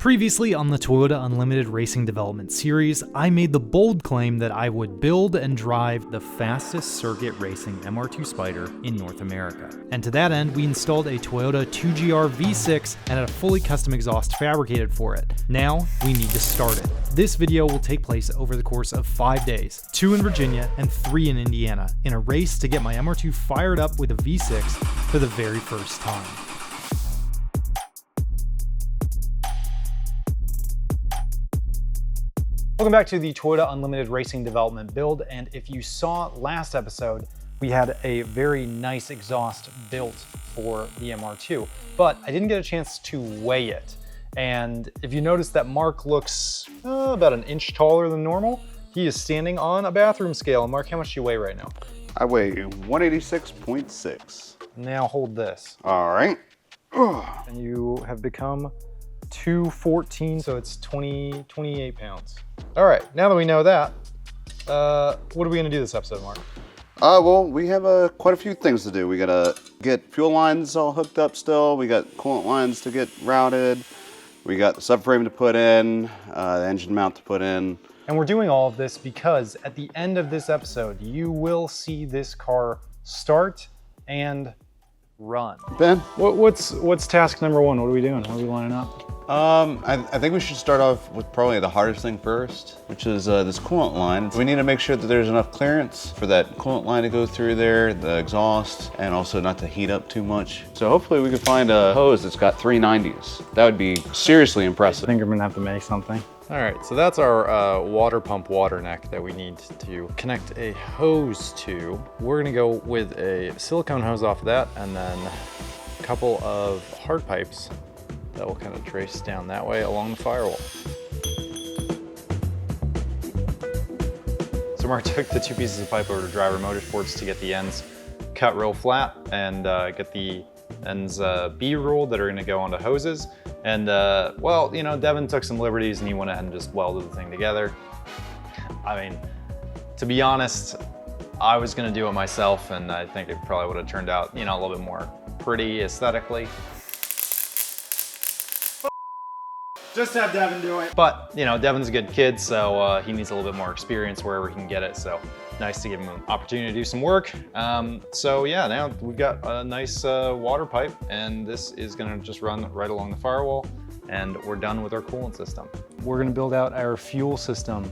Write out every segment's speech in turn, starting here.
Previously on the Toyota Unlimited Racing Development Series, I made the bold claim that I would build and drive the fastest circuit racing MR2 Spider in North America. And to that end, we installed a Toyota 2GR V6 and had a fully custom exhaust fabricated for it. Now, we need to start it. This video will take place over the course of 5 days, 2 in Virginia and 3 in Indiana, in a race to get my MR2 fired up with a V6 for the very first time. Welcome back to the Toyota Unlimited Racing Development build, and if you saw last episode, we had a very nice exhaust built for the MR2, but I didn't get a chance to weigh it. And if you notice that Marc looks about an inch taller than normal, he is standing on a bathroom scale. Marc, how much do you weigh right now? I weigh 186.6. Now hold this. All right. And you have become 214, so it's 28 pounds. All right, now that we know that, what are we gonna do this episode, Marc? Well, we have quite a few things to do. We gotta get fuel lines all hooked up still. We got coolant lines to get routed. We got the subframe to put in, the engine mount to put in. And we're doing all of this because at the end of this episode, you will see this car start and run. Ben? What's task number one? What are we doing? What are we lining up? I think we should start off with probably the hardest thing first, which is this coolant line. We need to make sure that there's enough clearance for that coolant line to go through there, the exhaust, and also not to heat up too much. So hopefully we can find a hose that's got 390s. That would be seriously impressive. I think I'm gonna have to make something. All right, so that's our water pump water neck that we need to connect a hose to. We're gonna go with a silicone hose off of that, and then a couple of hard pipes that will kind of trace down that way along the firewall. So Marc took the 2 pieces of pipe over to Driver Motorsports to get the ends cut real flat and get the ends B-ruled that are gonna go onto hoses. And well, you know, Devin took some liberties and he went ahead and just welded the thing together. I mean, to be honest, I was gonna do it myself, and I think it probably would have turned out, you know, a little bit more pretty aesthetically. Just have Devin do it. But, you know, Devin's a good kid, so he needs a little bit more experience wherever he can get it. So nice to give him an opportunity to do some work. So yeah, now we've got a nice water pipe, and this is gonna just run right along the firewall, and we're done with our coolant system. We're gonna build out our fuel system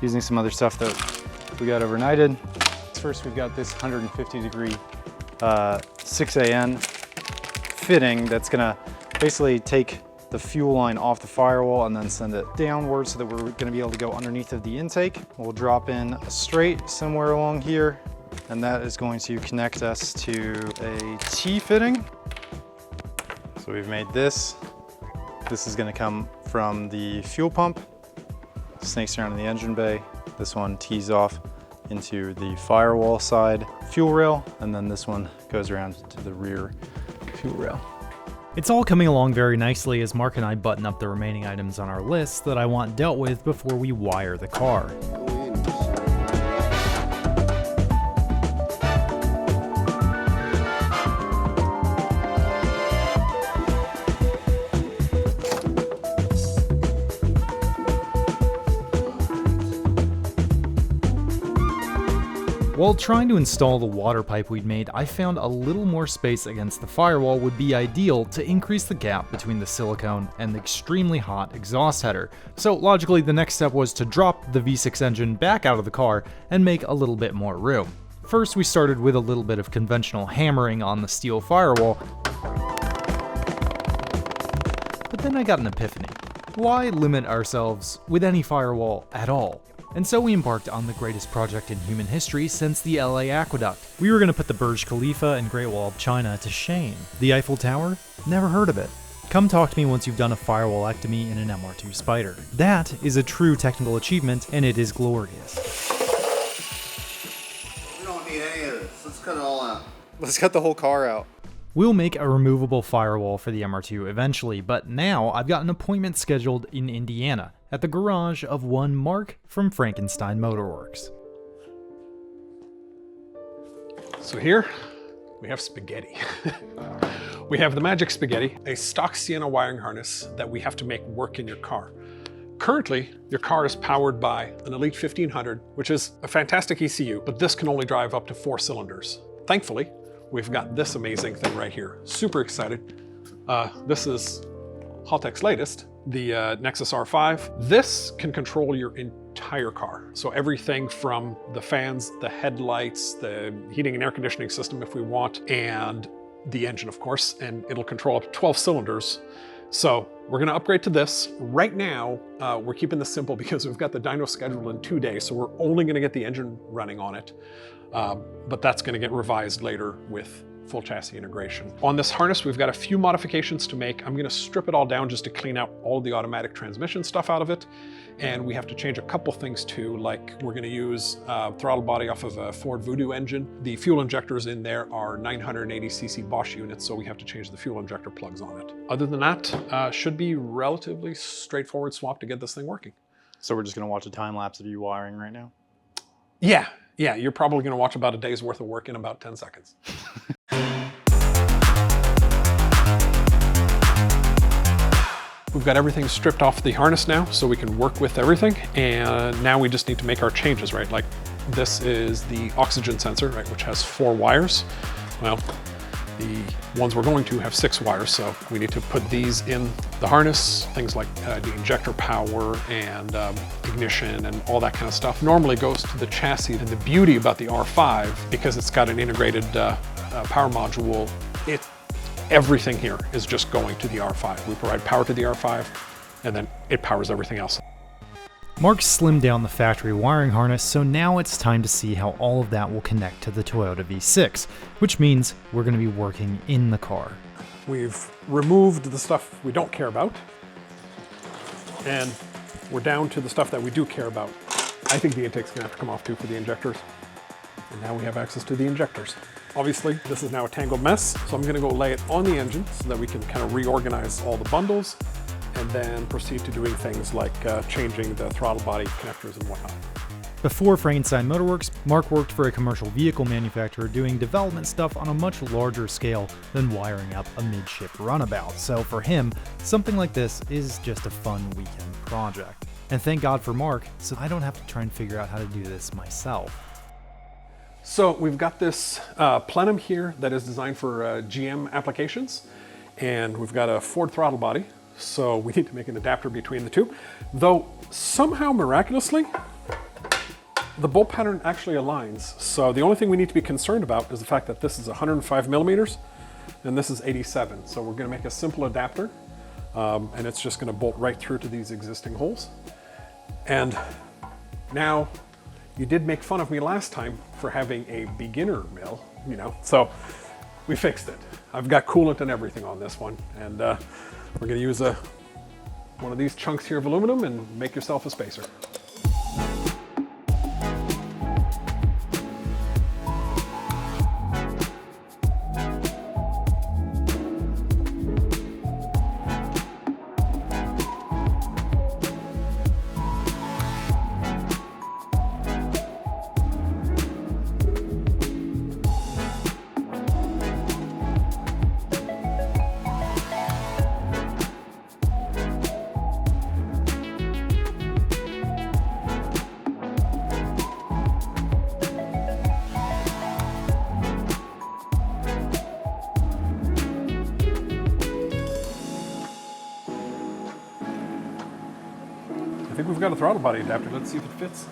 using some other stuff that we got overnighted. First, we've got this 150-degree 6AN fitting that's gonna basically take the fuel line off the firewall and then send it downward so that we're gonna be able to go underneath of the intake. We'll drop in a straight somewhere along here, and that is going to connect us to a T-fitting. So we've made this. This is gonna come from the fuel pump, snakes around in the engine bay. This one tees off into the firewall side fuel rail, and then this one goes around to the rear fuel rail. It's all coming along very nicely as Marc and I button up the remaining items on our list that I want dealt with before we wire the car. While trying to install the water pipe we'd made, I found a little more space against the firewall would be ideal to increase the gap between the silicone and the extremely hot exhaust header. So logically, the next step was to drop the V6 engine back out of the car and make a little bit more room. First, we started with a little bit of conventional hammering on the steel firewall, but then I got an epiphany. Why limit ourselves with any firewall at all? And so we embarked on the greatest project in human history since the LA Aqueduct. We were going to put the Burj Khalifa and Great Wall of China to shame. The Eiffel Tower? Never heard of it. Come talk to me once you've done a firewallectomy in an MR2 Spider. That is a true technical achievement, and it is glorious. We don't need any of this. Let's cut it all out. Let's cut the whole car out. We'll make a removable firewall for the MR2 eventually, but now I've got an appointment scheduled in Indiana at the garage of one Marc from Frankenstein Motorworks. So here we have spaghetti. We have the Magic Spaghetti, a stock Sienna wiring harness that we have to make work in your car. Currently, your car is powered by an Elite 1500, which is a fantastic ECU, but this can only drive up to 4 cylinders. Thankfully, we've got this amazing thing right here. Super excited. This is haltech's latest, the Nexus R5. This can control your entire car. So everything from the fans, the headlights, the heating and air conditioning system if we want, and the engine, of course, and it'll control up to 12 cylinders. So we're gonna upgrade to this. Right now, we're keeping this simple because we've got the dyno scheduled in 2 days, so we're only gonna get the engine running on it. But that's gonna get revised later with full chassis integration. On this harness, we've got a few modifications to make. I'm gonna strip it all down just to clean out all the automatic transmission stuff out of it. And we have to change a couple things too, like we're gonna use throttle body off of a Ford Voodoo engine. The fuel injectors in there are 980cc Bosch units, so we have to change the fuel injector plugs on it. Other than that, should be relatively straightforward swap to get this thing working. So we're just gonna watch a time lapse of you wiring right now? Yeah, you're probably gonna watch about a day's worth of work in about 10 seconds. We've got everything stripped off the harness now, so we can work with everything. And now we just need to make our changes, right? Like this is the oxygen sensor, right, which has 4 wires. Well, the ones we're going to have 6 wires, so we need to put these in the harness. Things like the injector power and ignition and all that kind of stuff normally goes to the chassis. And the beauty about the R5, because it's got an integrated power module, everything here is just going to the R5. We provide power to the R5, and then it powers everything else. Marc slimmed down the factory wiring harness, so now it's time to see how all of that will connect to the Toyota V6, which means we're going to be working in the car. We've removed the stuff we don't care about, and we're down to the stuff that we do care about. I think the intake's gonna have to come off too for the injectors, and now we have access to the injectors. Obviously, this is now a tangled mess, so I'm gonna go lay it on the engine so that we can kind of reorganize all the bundles and then proceed to doing things like changing the throttle body connectors and whatnot. Before Frankenstein Motorworks, Marc worked for a commercial vehicle manufacturer doing development stuff on a much larger scale than wiring up a midship runabout. So for him, something like this is just a fun weekend project. And thank God for Marc, so I don't have to try and figure out how to do this myself. So we've got this plenum here that is designed for GM applications, and we've got a Ford throttle body, so we need to make an adapter between the two. Though somehow miraculously, the bolt pattern actually aligns. So the only thing we need to be concerned about is the fact that this is 105 millimeters and this is 87. So we're gonna make a simple adapter and it's just gonna bolt right through to these existing holes. And now, you did make fun of me last time for having a beginner mill, you know, so we fixed it. I've got coolant and everything on this one, and we're gonna use one of these chunks here of aluminum and make yourself a spacer. I think we've got a throttle body adapter. Let's see if it fits.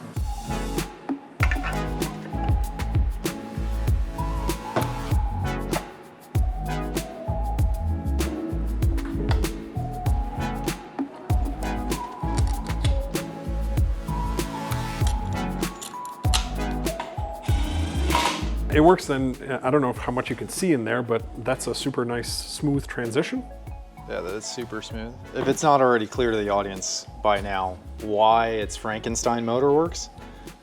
It works then, I don't know how much you can see in there, but that's a super nice smooth transition. Yeah, that's super smooth. If it's not already clear to the audience by now why it's Frankenstein Motorworks,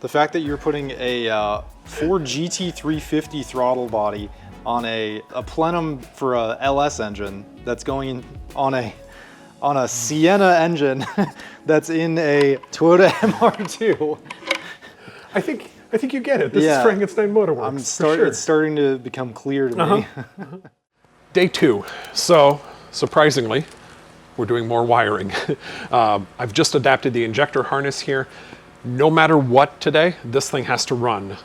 the fact that you're putting a Ford GT350 throttle body on a plenum for a LS engine that's going on a Sienna engine that's in a Toyota MR2. I think I think you get it. This is Frankenstein Motor Works. It's starting to become clear to me. Day 2. So, surprisingly, we're doing more wiring. I've just adapted the injector harness here. No matter what today, this thing has to run.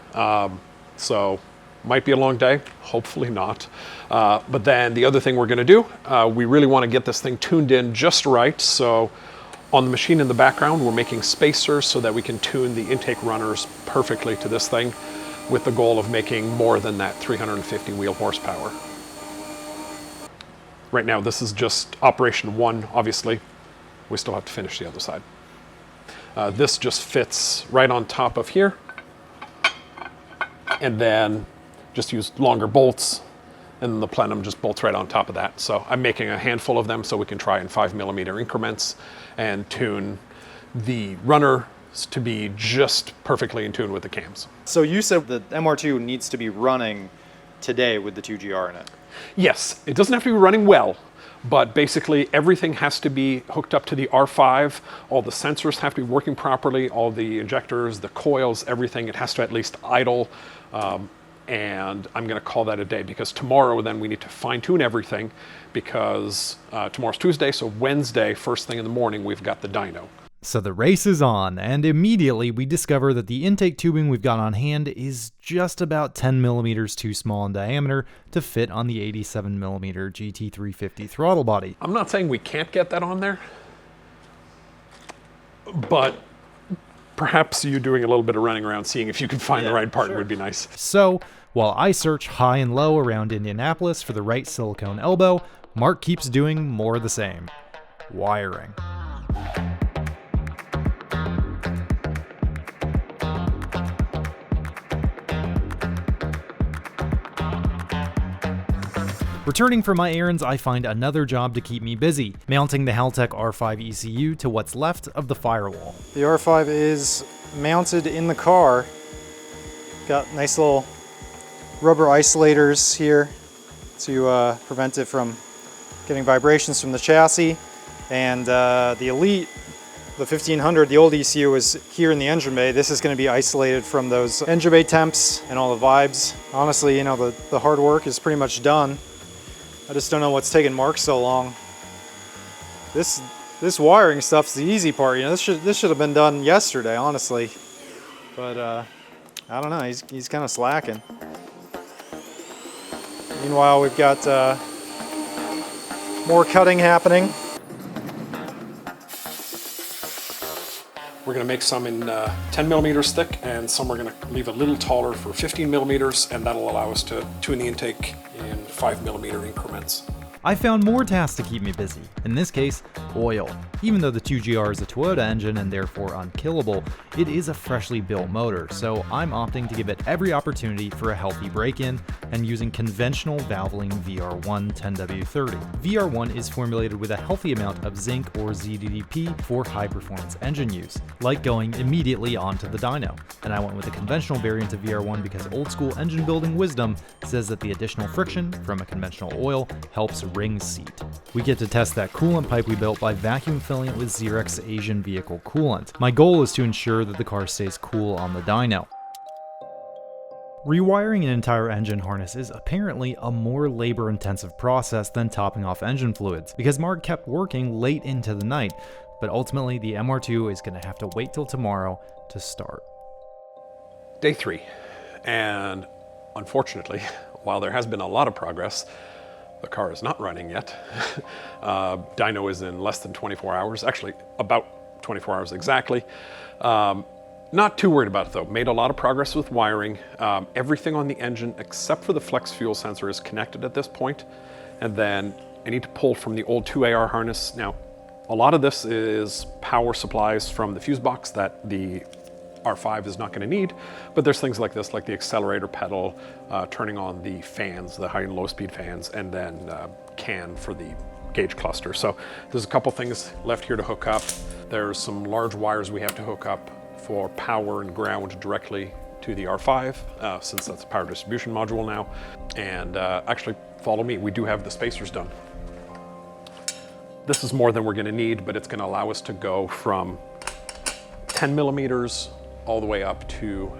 So, might be a long day, hopefully not. But then the other thing we're gonna do, we really wanna get this thing tuned in just right. So on the machine in the background, we're making spacers so that we can tune the intake runners perfectly to this thing with the goal of making more than that 350 wheel horsepower. Right now, this is just operation 1, obviously. We still have to finish the other side. This just fits right on top of here. And then just use longer bolts, and then the plenum just bolts right on top of that. So I'm making a handful of them so we can try in 5mm increments and tune the runner to be just perfectly in tune with the cams. So you said the MR2 needs to be running today with the 2GR in it. Yes, it doesn't have to be running well, but basically everything has to be hooked up to the R5. All the sensors have to be working properly, all the injectors, the coils, everything. It has to at least idle. And I'm going to call that a day, because tomorrow then we need to fine tune everything, because tomorrow's Tuesday, so Wednesday, first thing in the morning, we've got the dyno. So the race is on, and immediately we discover that the intake tubing we've got on hand is just about 10mm too small in diameter to fit on the 87mm GT350 throttle body. I'm not saying we can't get that on there, but perhaps you doing a little bit of running around seeing if you can find the right part would be nice. So, while I search high and low around Indianapolis for the right silicone elbow, Marc keeps doing more of the same. Wiring. Returning from my errands, I find another job to keep me busy, mounting the haltech R5 ECU to what's left of the firewall. The R5 is mounted in the car. Got nice little rubber isolators here to prevent it from getting vibrations from the chassis. And the Elite, the 1500, the old ECU, is here in the engine bay. This is going to be isolated from those engine bay temps and all the vibes. Honestly, you know, the hard work is pretty much done. I just don't know what's taking Marc so long. This wiring stuff's the easy part. You know, this should have been done yesterday, honestly. But I don't know. He's kind of slacking. Meanwhile, we've got more cutting happening. We're going to make some in 10mm thick, and some we're going to leave a little taller for 15mm, and that'll allow us to tune the intake in 5mm increments. I found more tasks to keep me busy. In this case, oil. Even though the 2GR is a Toyota engine and therefore unkillable, it is a freshly built motor, so I'm opting to give it every opportunity for a healthy break-in and using conventional valvoline VR1 10W30. VR1 is formulated with a healthy amount of zinc or ZDDP for high-performance engine use, like going immediately onto the dyno. And I went with the conventional variant of VR1 because old-school engine building wisdom says that the additional friction from a conventional oil helps ring seat. We get to test that coolant pipe we built by vacuum filling it with Xerox Asian vehicle coolant. My goal is to ensure that the car stays cool on the dyno. Rewiring an entire engine harness is apparently a more labor-intensive process than topping off engine fluids, because Marc kept working late into the night, but ultimately the MR2 is going to have to wait till tomorrow to start. Day 3, and unfortunately, while there has been a lot of progress, the car is not running yet. Dyno is in less than 24 hours, actually about 24 hours exactly. Not too worried about it though. Made a lot of progress with wiring. Everything on the engine except for the flex fuel sensor is connected at this point. And then I need to pull from the old 2AR harness. Now, a lot of this is power supplies from the fuse box that the R5 is not going to need, but there's things like this, like the accelerator pedal, turning on the fans, the high and low speed fans, and then CAN for the gauge cluster. So there's a couple things left here to hook up. There's some large wires we have to hook up for power and ground directly to the R5, since that's a power distribution module now. And actually, follow me, we do have the spacers done. This is more than we're going to need, but it's going to allow us to go from 10mm all the way up to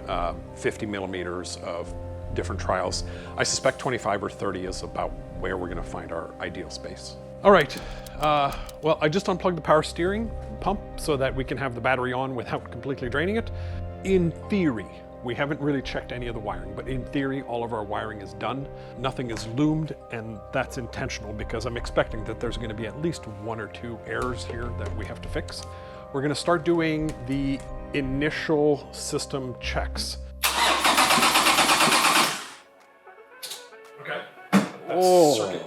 50 millimeters of different trials. I suspect 25 or 30 is about where we're gonna find our ideal space. All right, well, I just unplugged the power steering pump so that we can have the battery on without completely draining it. In theory, we haven't really checked any of the wiring, but in theory, all of our wiring is done. Nothing is loomed, and that's intentional because I'm expecting that there's gonna be at least 1 or 2 errors here that we have to fix. We're gonna start doing the initial system checks. Okay. Oh,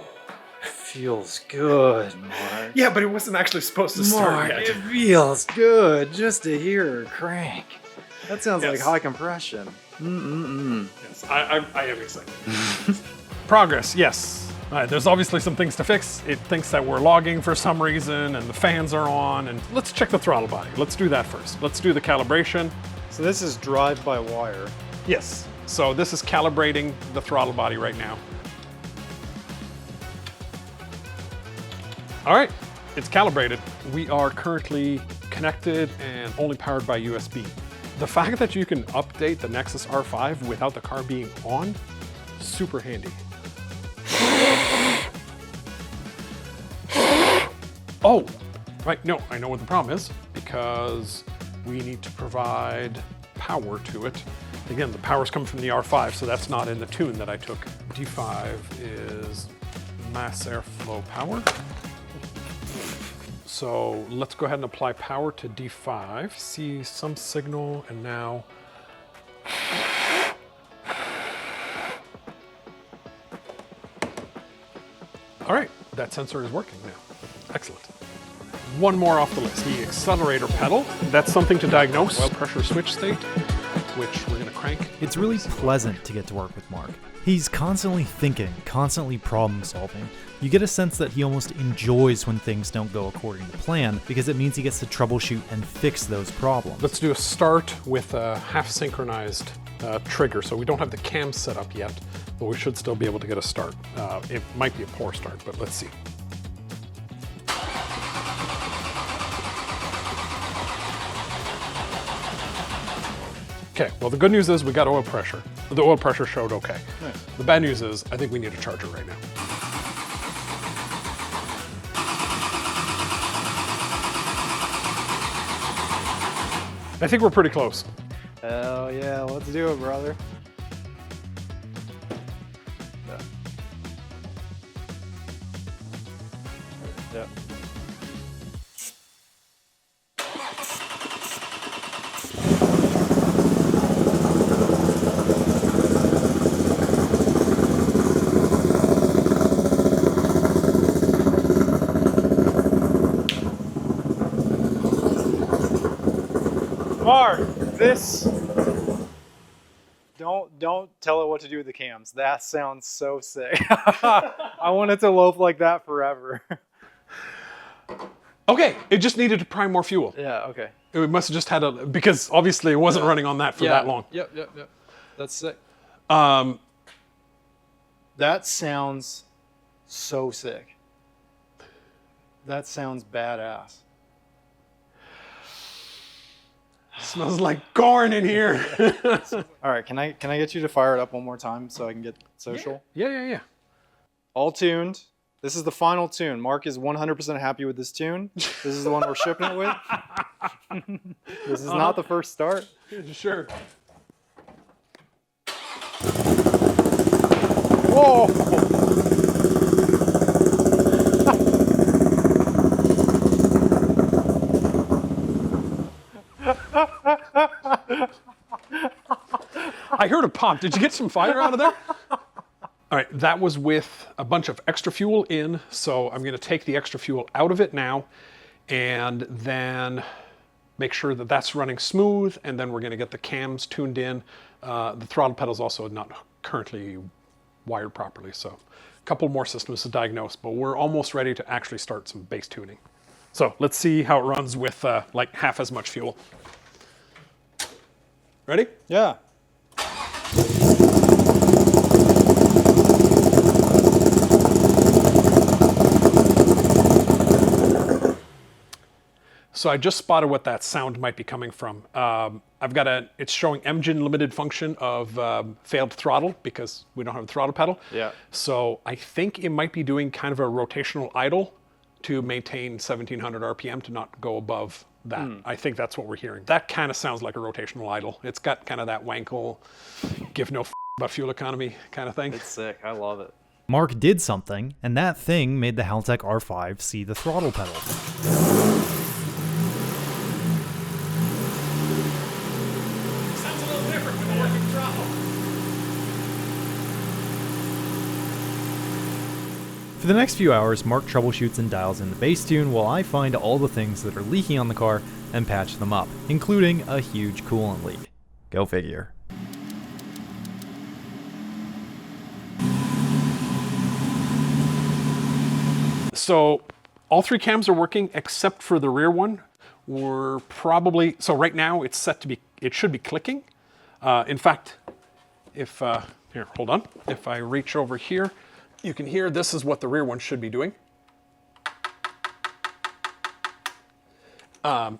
feels good, Mark. Yeah, but it wasn't actually supposed to start yet. It feels good just to hear her crank. That sounds like Yes. high compression. Yes, I am excited. Progress, yes. There's obviously some things to fix. It thinks that we're logging for some reason and the fans are on, and let's check the throttle body. Let's do that first. Let's do the calibration. So this is drive-by-wire. Yes, so this is calibrating the throttle body right now. All right, it's calibrated. We are currently connected and only powered by USB. The fact that you can update the Nexus R5 without the car being on, super handy. Oh, right, no, I know what the problem is, because we need to provide power to it. Again, the power's coming from the R5, so that's not in the tune that I took. D5 is mass airflow power. So let's go ahead and apply power to D5. See some signal, and now. All right, that sensor is working now. Excellent. One more off the list, the accelerator pedal. That's something to diagnose. Oil pressure switch state, which we're gonna crank. It's really pleasant to get to work with Marc. He's constantly thinking, constantly problem solving. You get a sense that he almost enjoys when things don't go according to plan because it means he gets to troubleshoot and fix those problems. Let's do a start with a half synchronized trigger. So we don't have the cam set up yet, but we should still be able to get a start. It might be a poor start, but let's see. Okay, well the good news is we got oil pressure. The oil pressure showed okay. Nice. The bad news is I think we need a charger right now. I think we're pretty close. Hell yeah, let's do it, brother. Yeah. Marc, this. Don't tell it what to do with the cams. That sounds so sick. I want it to loaf like that forever. Okay, it just needed to prime more fuel. Yeah, okay. It must have just had because obviously it wasn't running on that for that long. Yep. That's sick. Um, That sounds so sick. That sounds badass. smells like corn in here. All right, can I get you to fire it up one more time so I can get social? Yeah. All tuned. This is the final tune. Marc is 100% happy with this tune. This is the one we're shipping it with. This is not the first start. Sure. Whoa! I heard a pop. Did you get some fire out of there? All right, that was with a bunch of extra fuel in, so I'm gonna take the extra fuel out of it now and then make sure that that's running smooth, and then we're gonna get the cams tuned in. The throttle pedal's also not currently wired properly, so a couple more systems to diagnose, but we're almost ready to actually start some base tuning. So let's see how it runs with like half as much fuel. Ready? Yeah. So I just spotted what that sound might be coming from. I've got it's showing engine limited function of failed throttle because we don't have a throttle pedal. Yeah. So I think it might be doing kind of a rotational idle to maintain 1700 RPM to not go above that. I think that's what we're hearing. That kind of sounds like a rotational idle. It's got kind of that wankle, give no f about fuel economy kind of thing. It's sick. I love it. Marc did something, and that thing made the Haltech R5 see the throttle pedal. Sounds a little different with a working throttle. For the next few hours, Marc troubleshoots and dials in the bass tune while I find all the things that are leaking on the car and patch them up, including a huge coolant leak. Go figure. So all 3 cams are working except for the rear one. We're probably, so right now it's set to be, it should be clicking. In fact, if, here, hold on. If I reach over here, you can hear this is what the rear one should be doing.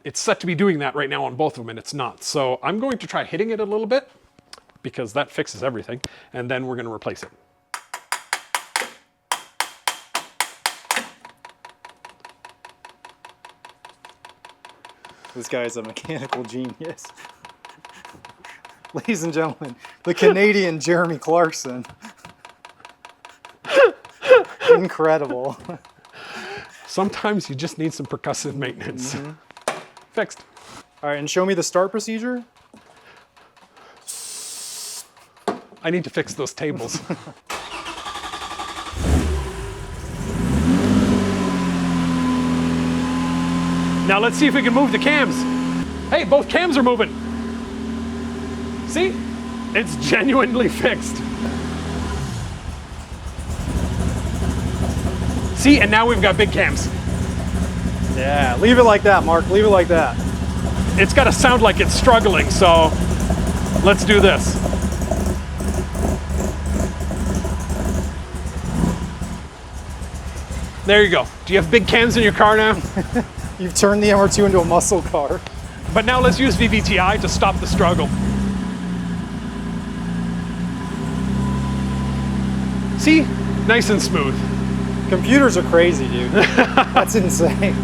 It's set to be doing that right now on both of them and it's not. So I'm going to try hitting it a little bit because that fixes everything. And then we're going to replace it. This guy is a mechanical genius. Ladies and gentlemen, the Canadian Jeremy Clarkson. Incredible. Sometimes you just need some percussive maintenance. Fixed. All right, and show me the start procedure. I need to fix those tables. Now let's see if we can move the cams. Hey, both cams are moving. See? It's genuinely fixed. See, and now we've got big cams. Yeah, leave it like that, Marc. Leave it like that. It's got to sound like it's struggling, so let's do this. There you go. Do you have big cams in your car now? You've turned the MR2 into a muscle car. But now let's use VVTi to stop the struggle. See? Nice and smooth. Computers are crazy, dude. That's insane.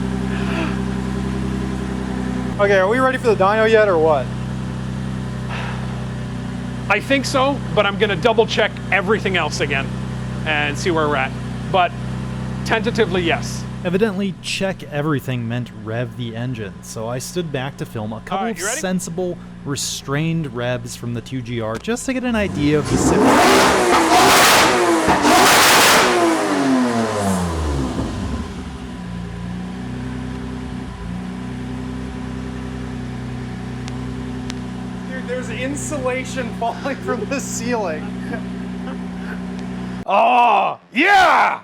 Okay, are we ready for the dyno yet or what? I think so, but I'm gonna double check everything else again and see where we're at. But tentatively, yes. Evidently, check everything meant rev the engine, so I stood back to film a couple of sensible, restrained revs from the 2GR just to get an idea of the Dude, there's insulation falling from the ceiling. Oh, yeah!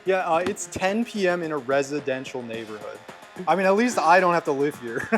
Yeah, it's 10 p.m. in a residential neighborhood. I mean, at least I don't have to live here.